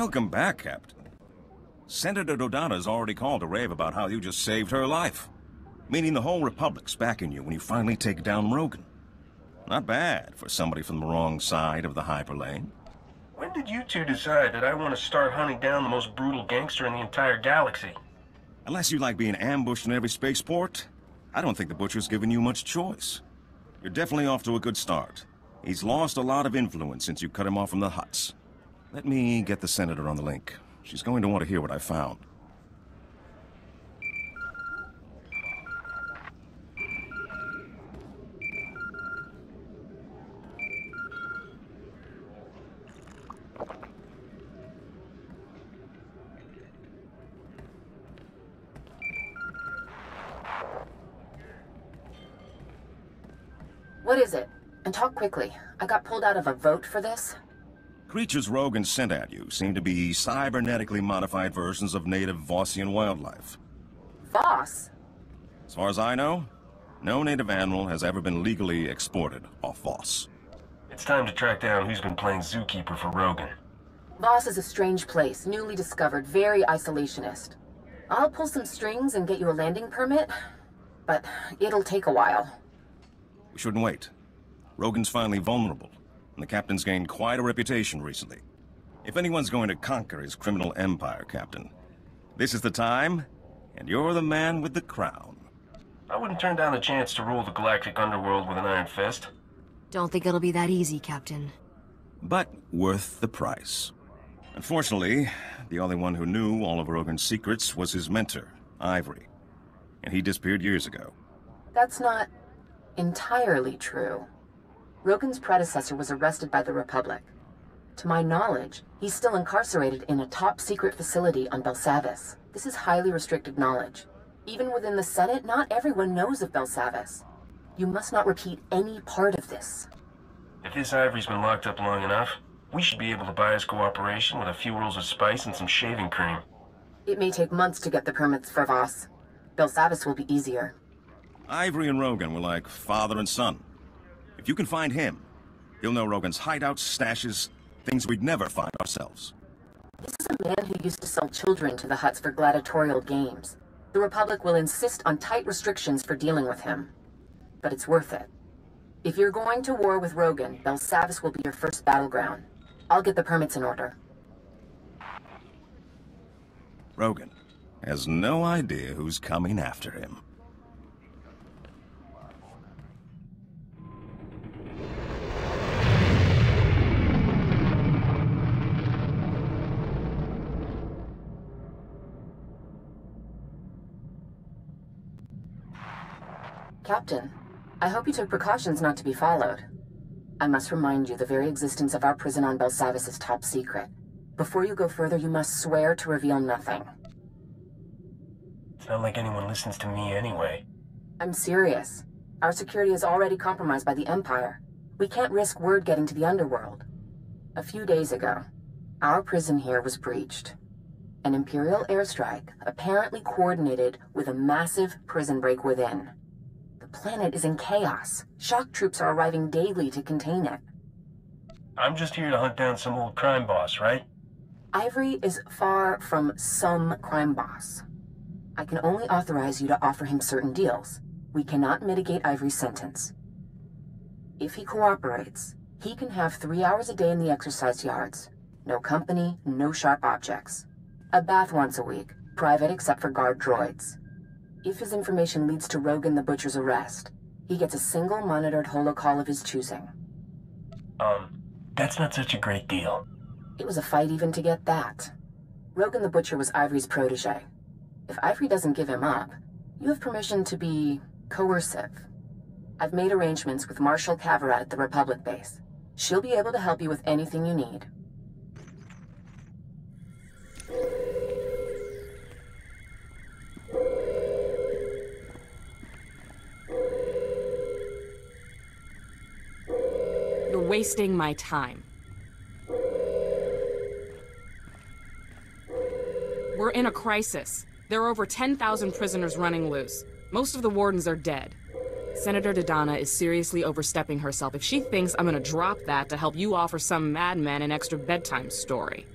Welcome back, Captain. Senator Therodatt's already called to rave about how you just saved her life. Meaning the whole Republic's backing you when you finally take down Rogan. Not bad for somebody from the wrong side of the hyperlane. When did you two decide that I want to start hunting down the most brutal gangster in the entire galaxy? Unless you like being ambushed in every spaceport, I don't think the Butcher's given you much choice. You're definitely off to a good start. He's lost a lot of influence since you cut him off from the Hutts. Let me get the Senator on the link. She's going to want to hear what I found. What is it? And talk quickly. I got pulled out of a vote for this. Creatures Rogan sent at you seem to be cybernetically modified versions of native Vossian wildlife. Voss? As far as I know, no native animal has ever been legally exported off Voss. It's time to track down who's been playing zookeeper for Rogan. Voss is a strange place, newly discovered, very isolationist. I'll pull some strings and get you a landing permit, but it'll take a while. We shouldn't wait. Rogan's finally vulnerable, and the Captain's gained quite a reputation recently. If anyone's going to conquer his criminal empire, Captain, this is the time, and you're the man with the crown. I wouldn't turn down the chance to rule the galactic underworld with an iron fist. Don't think it'll be that easy, Captain. But worth the price. Unfortunately, the only one who knew all of Rogan's secrets was his mentor, Ivory. And he disappeared years ago. That's not entirely true. Rogan's predecessor was arrested by the Republic. To my knowledge, he's still incarcerated in a top-secret facility on Belsavis. This is highly restricted knowledge. Even within the Senate, not everyone knows of Belsavis. You must not repeat any part of this. If this Ivory's been locked up long enough, we should be able to buy his cooperation with a few rolls of spice and some shaving cream. It may take months to get the permits for Voss. Belsavis will be easier. Ivory and Rogan were like father and son. If you can find him, you'll know Rogan's hideouts, stashes, things we'd never find ourselves. This is a man who used to sell children to the Hutts for gladiatorial games. The Republic will insist on tight restrictions for dealing with him. But it's worth it. If you're going to war with Rogan, Belsavis will be your first battleground. I'll get the permits in order. Rogan has no idea who's coming after him. Captain, I hope you took precautions not to be followed. I must remind you the very existence of our prison on Belsavis is top secret. Before you go further, you must swear to reveal nothing. It's not like anyone listens to me anyway. I'm serious. Our security is already compromised by the Empire. We can't risk word getting to the underworld. A few days ago, our prison here was breached. An Imperial airstrike, apparently coordinated with a massive prison break within. The planet is in chaos. Shock troops are arriving daily to contain it. I'm just here to hunt down some old crime boss, right? Ivory is far from some crime boss. I can only authorize you to offer him certain deals. We cannot mitigate Ivory's sentence. If he cooperates, he can have 3 hours a day in the exercise yards. No company, no sharp objects. A bath once a week, private except for guard droids. If his information leads to Rogan the Butcher's arrest, he gets a single monitored holocall of his choosing. That's not such a great deal. It was a fight even to get that. Rogan the Butcher was Ivory's protege. If Ivory doesn't give him up, you have permission to be coercive. I've made arrangements with Marshal Cavarat at the Republic base. She'll be able to help you with anything you need. You're wasting my time. We're in a crisis. There are over 10,000 prisoners running loose. Most of the wardens are dead. Senator Therodatt is seriously overstepping herself if she thinks I'm gonna drop that to help you offer some madman an extra bedtime story.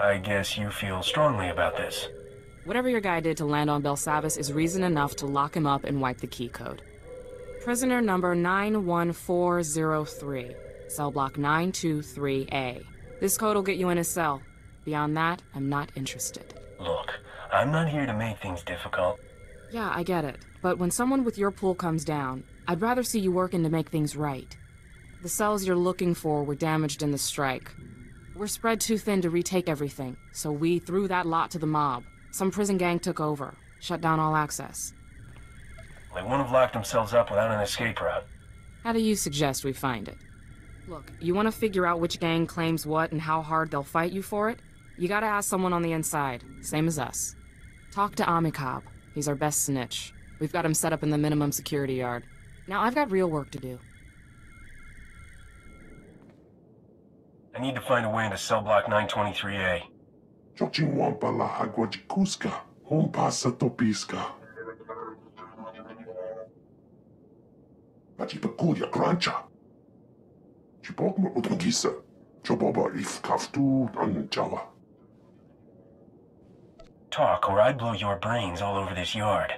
I guess you feel strongly about this. Whatever your guy did to land on Belsavis is reason enough to lock him up and wipe the key code. Prisoner number 91403, cell block 923A. This code will get you in his cell. Beyond that, I'm not interested. Look, I'm not here to make things difficult. Yeah, I get it. But when someone with your pool comes down, I'd rather see you working to make things right. The cells you're looking for were damaged in the strike. We're spread too thin to retake everything, so we threw that lot to the mob. Some prison gang took over, shut down all access. They wouldn't have locked themselves up without an escape route. How do you suggest we find it? Look, you want to figure out which gang claims what and how hard they'll fight you for it? You gotta ask someone on the inside, same as us. Talk to Amikab. He's our best snitch. We've got him set up in the minimum security yard. Now I've got real work to do. I need to find a way into cell block 923A. Chochinwampa la agua jikuska, home pasa topiska. Machipakulia grancha. Chipokma utangisa, choboba if kaftu anjala. Talk, or I blow your brains all over this yard.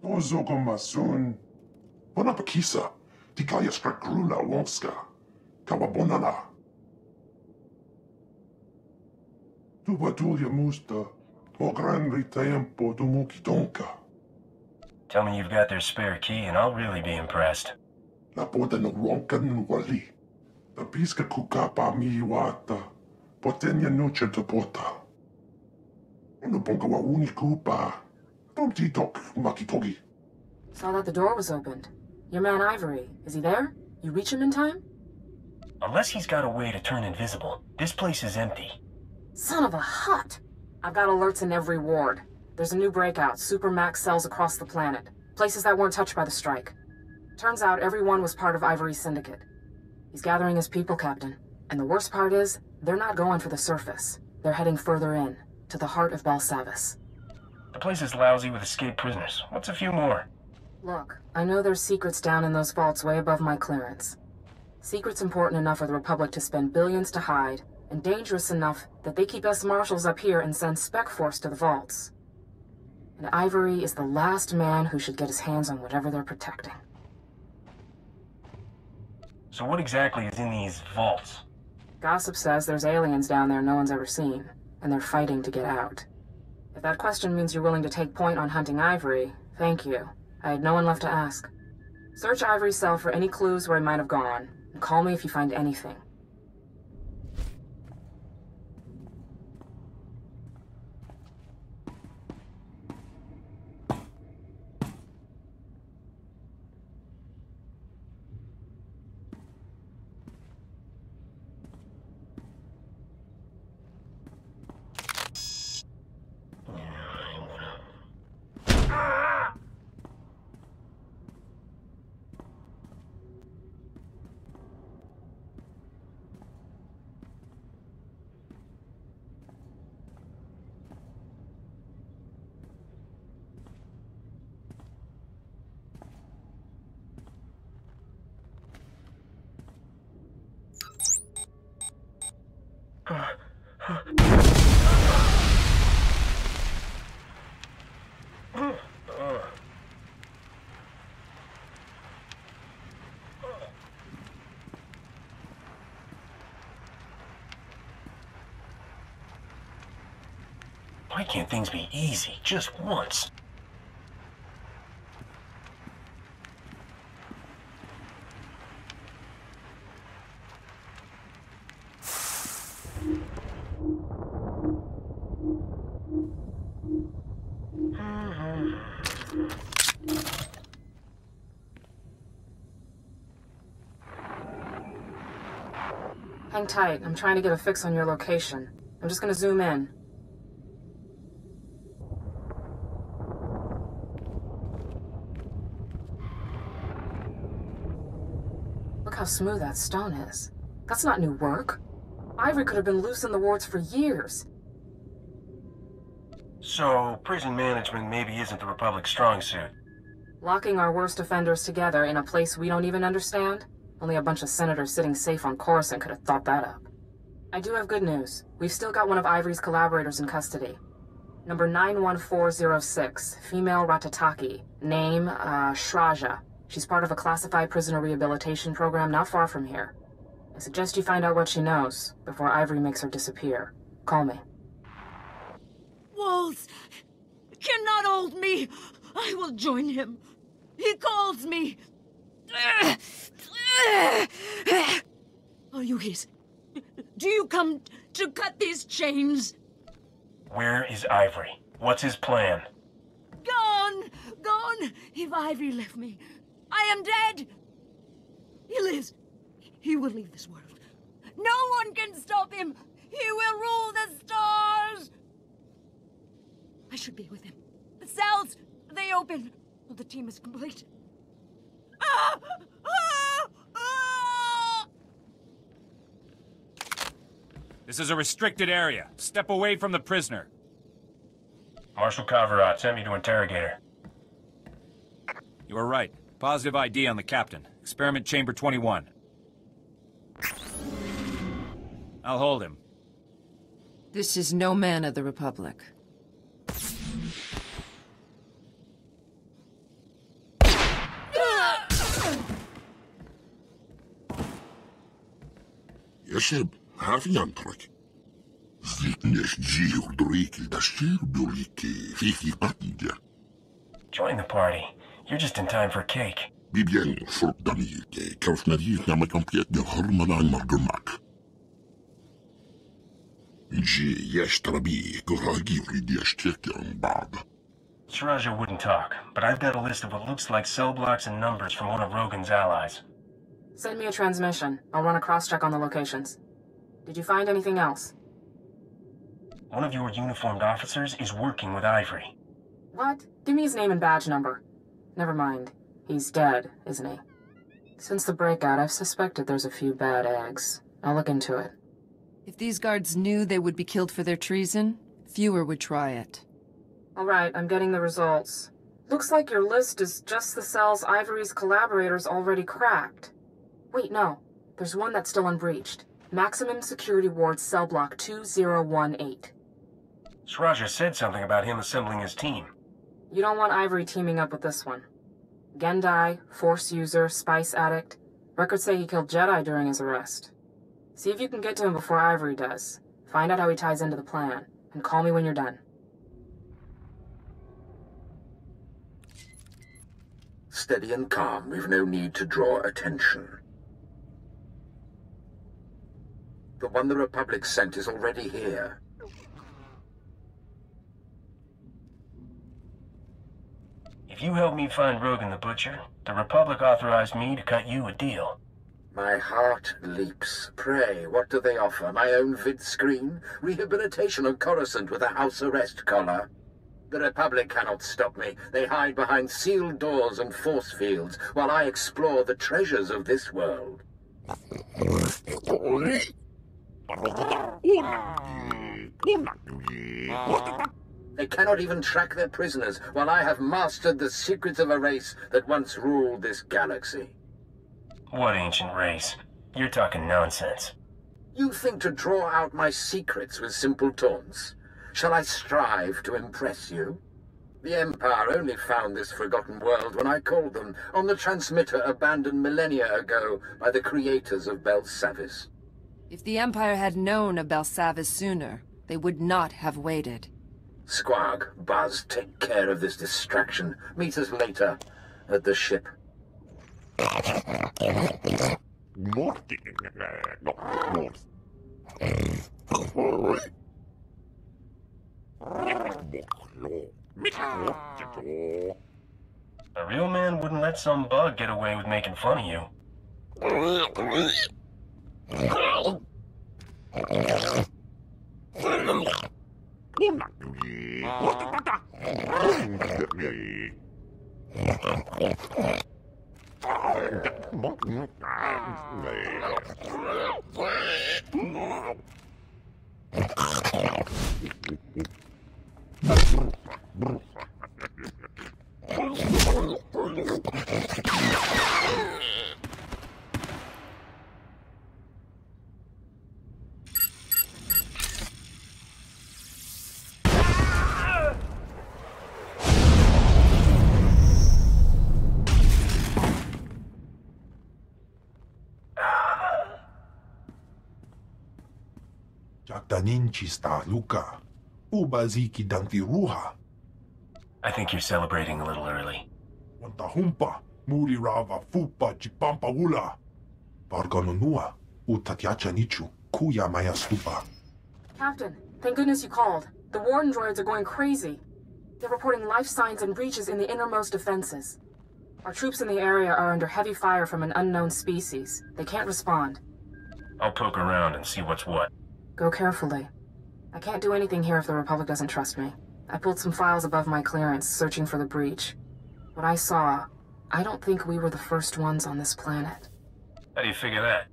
Ozogo masun. Bonapakisa, tikaya strakrula wonska. Kawabonana. Tubatulia musta, o gran ritempo tumukidonka. Tell me you've got their spare key and I'll really be impressed. La poda no ronkan wali. The piska kukapa miwata. Potenya noche de pota. Ono bonga wa uni kupa. Tomti tok makitogi. Saw that the door was opened. Your man Ivory, is he there? You reach him in time? Unless he's got a way to turn invisible, this place is empty. Son of a hut! I've got alerts in every ward. There's a new breakout, supermax cells across the planet. Places that weren't touched by the strike. Turns out everyone was part of Ivory's syndicate. He's gathering his people, Captain. And the worst part is, they're not going for the surface. They're heading further in, to the heart of Belsavis. The place is lousy with escaped prisoners. What's a few more? Look, I know there's secrets down in those vaults way above my clearance. Secrets important enough for the Republic to spend billions to hide, and dangerous enough that they keep us marshals up here and send Spec Force to the vaults. And Ivory is the last man who should get his hands on whatever they're protecting. So what exactly is in these vaults? Gossip says there's aliens down there no one's ever seen, and they're fighting to get out. If that question means you're willing to take point on hunting Ivory, thank you. I had no one left to ask. Search Ivory's cell for any clues where he might have gone, and call me if you find anything. Why can't things be easy, just once? Hang tight, I'm trying to get a fix on your location. I'm just gonna zoom in. Look how smooth that stone is. That's not new work. Ivory could have been loose in the wards for years. So, prison management maybe isn't the Republic's strong suit. Locking our worst offenders together in a place we don't even understand? Only a bunch of senators sitting safe on Coruscant could have thought that up. I do have good news. We've still got one of Ivory's collaborators in custody. Number 91406, female Ratataki. Name, Shraja. She's part of a classified prisoner rehabilitation program not far from here. I suggest you find out what she knows before Ivory makes her disappear. Call me. Walls cannot hold me. I will join him. He calls me. Are you his? Do you come to cut these chains? Where is Ivory? What's his plan? Gone! Gone! If Ivory left me, I am dead! He lives. He will leave this world. No one can stop him! He will rule the stars! I should be with him. The cells, they open. The team is complete. Ah! Ah! Ah! This is a restricted area. Step away from the prisoner. Marshal Therodatt sent me to interrogate her. You are right. Positive ID on the captain. Experiment chamber 21. I'll hold him. This is no man of the Republic. يشب هافيانترك زيتنش جيو دريك الدشير بريكي فيكي قتيجة. Join the party. You're just in time for cake. بيبين فرق دميك كيف نريك نعمل كمبيات هرملان مرجمك. جي يشترى بيك وراجي يريد يشتكي عن بعض. Shraja wouldn't talk, but I've got a list of what looks like cell blocks and numbers from one of Rogan's allies. Send me a transmission. I'll run a cross-check on the locations. Did you find anything else? One of your uniformed officers is working with Ivory. What? Give me his name and badge number. Never mind. He's dead, isn't he? Since the breakout, I've suspected there's a few bad eggs. I'll look into it. If these guards knew they would be killed for their treason, fewer would try it. All right, I'm getting the results. Looks like your list is just the cells Ivory's collaborators already cracked. Wait, no. There's one that's still unbreached. Maximum Security Ward Cell Block 2018. Shraja said something about him assembling his team. You don't want Ivory teaming up with this one. Gendai, Force user, Spice addict. Records say he killed Jedi during his arrest. See if you can get to him before Ivory does. Find out how he ties into the plan. And call me when you're done. Steady and calm. We've no need to draw attention. The one the Republic sent is already here. If you help me find Rogan the Butcher, the Republic authorized me to cut you a deal. My heart leaps. Pray, what do they offer? My own vid screen? Rehabilitation on Coruscant with a house arrest collar? The Republic cannot stop me. They hide behind sealed doors and force fields while I explore the treasures of this world. They cannot even track their prisoners while I have mastered the secrets of a race that once ruled this galaxy. What ancient race? You're talking nonsense. You think to draw out my secrets with simple taunts? Shall I strive to impress you? The Empire only found this forgotten world when I called them on the transmitter abandoned millennia ago by the creators of Belsavis. If the Empire had known of Belsavis sooner, they would not have waited. Squag, Buzz, take care of this distraction. Meet us later at the ship. A real man wouldn't let some bug get away with making fun of you. Daninchista Luka. Ubaziki Dantiruha. I think you're celebrating a little early. Wantahumpa. Muri Rava Fupa Chipampa Ula. Barganonua. Utatiacha Nichu. Kuya Maya Stupa. Captain, thank goodness you called. The warden droids are going crazy. They're reporting life signs and breaches in the innermost defenses. Our troops in the area are under heavy fire from an unknown species. They can't respond. I'll poke around and see what's what. Go carefully. I can't do anything here if the Republic doesn't trust me. I pulled some files above my clearance, searching for the breach. What I saw, I don't think we were the first ones on this planet. How do you figure that?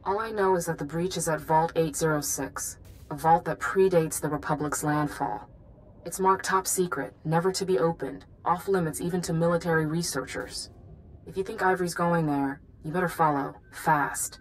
All I know is that the breach is at Vault 806, a vault that predates the Republic's landfall. It's marked top secret, never to be opened, off limits even to military researchers. If you think Ivory's going there, you better follow, fast.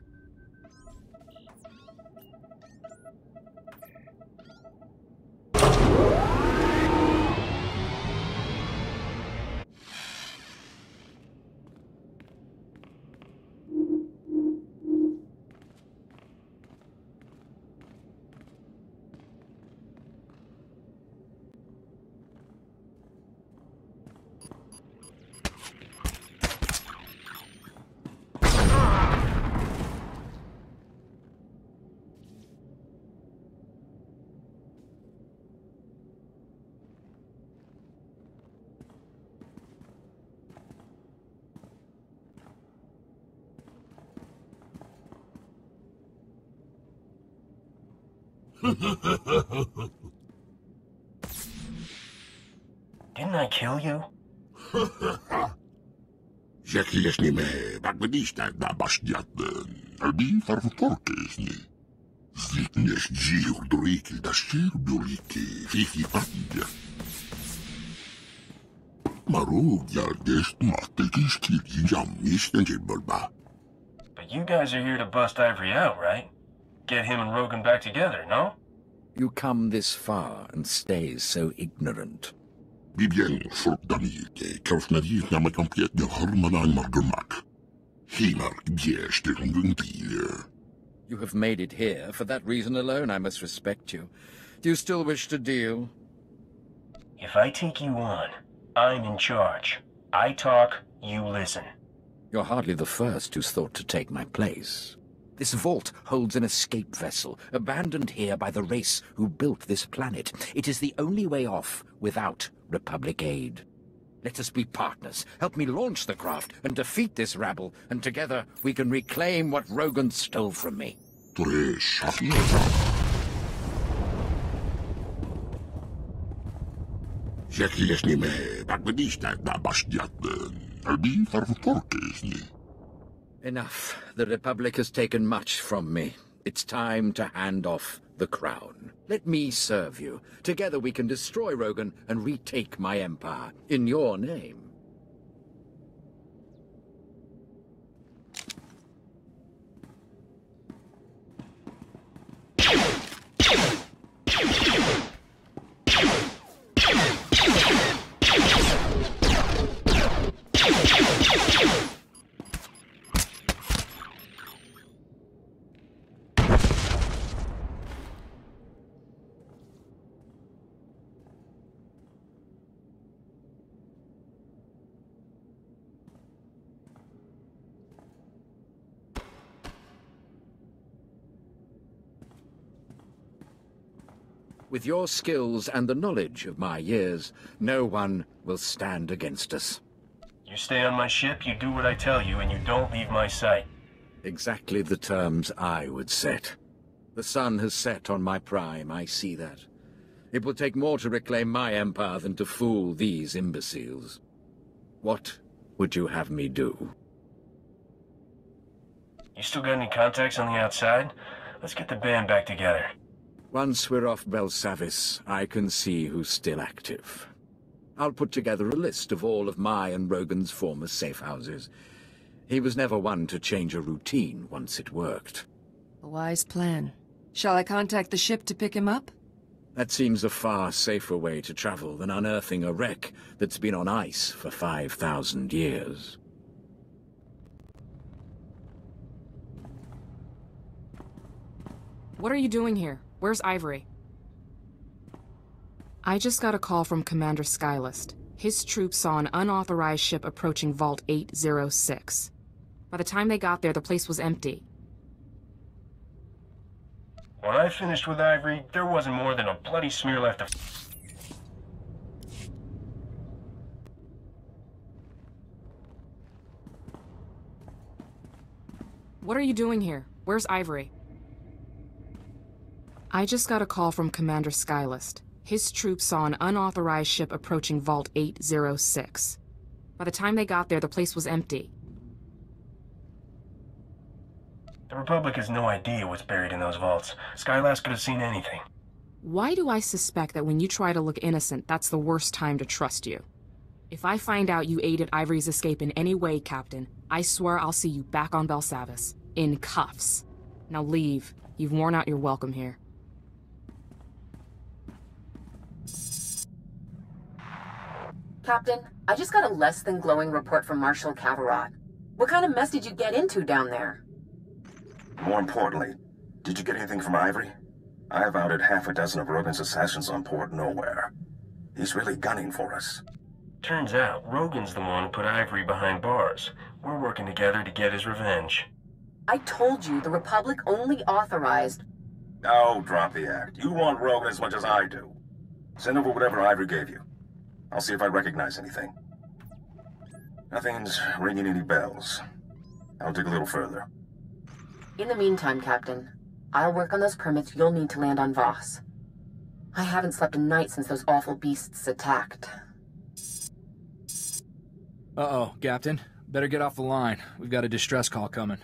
Didn't I kill you? Jakiesni me, bagwedista da bastiaten. Albi farvutorkesni. Zliknes dziur doriki da skirbuliki, fifi patja. Marug jaldest matekis kirji jammis den jibbalba. But you guys are here to bust Ivory out, right? Get him and Rogan back together, no? You come this far and stay so ignorant. Bibien folkdanike, kaufnariet na me komplet de harmanang margemak. Hinar gjesterunguntier. You have made it here. For that reason alone, I must respect you. Do you still wish to deal? If I take you on, I'm in charge. I talk, you listen. You're hardly the first who's thought to take my place. This vault holds an escape vessel, abandoned here by the race who built this planet. It is the only way off without Republic aid. Let us be partners. Help me launch the craft and defeat this rabble, and together we can reclaim what Rogan stole from me. Enough. The Republic has taken much from me. It's time to hand off the crown. Let me serve you. Together we can destroy Rogan and retake my empire in your name. With your skills and the knowledge of my years, no one will stand against us. You stay on my ship, you do what I tell you, and you don't leave my sight. Exactly the terms I would set. The sun has set on my prime, I see that. It will take more to reclaim my empire than to fool these imbeciles. What would you have me do? You still got any contacts on the outside? Let's get the band back together. Once we're off Belsavis, I can see who's still active. I'll put together a list of all of my and Rogan's former safe houses. He was never one to change a routine once it worked. A wise plan. Shall I contact the ship to pick him up? That seems a far safer way to travel than unearthing a wreck that's been on ice for 5,000 years. What are you doing here? Where's Ivory? I just got a call from Commander Skylist. His troops saw an unauthorized ship approaching Vault 806. By the time they got there, the place was empty. When I finished with Ivory, there wasn't more than a bloody smear left of... What are you doing here? Where's Ivory? I just got a call from Commander Skylist. His troops saw an unauthorized ship approaching Vault 806. By the time they got there, the place was empty. The Republic has no idea what's buried in those vaults. Skylast could have seen anything. Why do I suspect that when you try to look innocent, that's the worst time to trust you? If I find out you aided Ivory's escape in any way, Captain, I swear I'll see you back on Belsavis. In cuffs. Now leave. You've worn out your welcome here. Captain, I just got a less than glowing report from Marshal Therodatt. What kind of mess did you get into down there? More importantly, did you get anything from Ivory? I have outed half a dozen of Rogan's assassins on Port Nowhere. He's really gunning for us. Turns out, Rogan's the one who put Ivory behind bars. We're working together to get his revenge. I told you the Republic only authorized... Oh, drop the act. You want Rogan as much as I do. Send over whatever Ivory gave you. I'll see if I recognize anything. Nothing's ringing any bells. I'll dig a little further. In the meantime, Captain, I'll work on those permits you'll need to land on Voss. I haven't slept a night since those awful beasts attacked. Uh-oh, Captain. Better get off the line. We've got a distress call coming.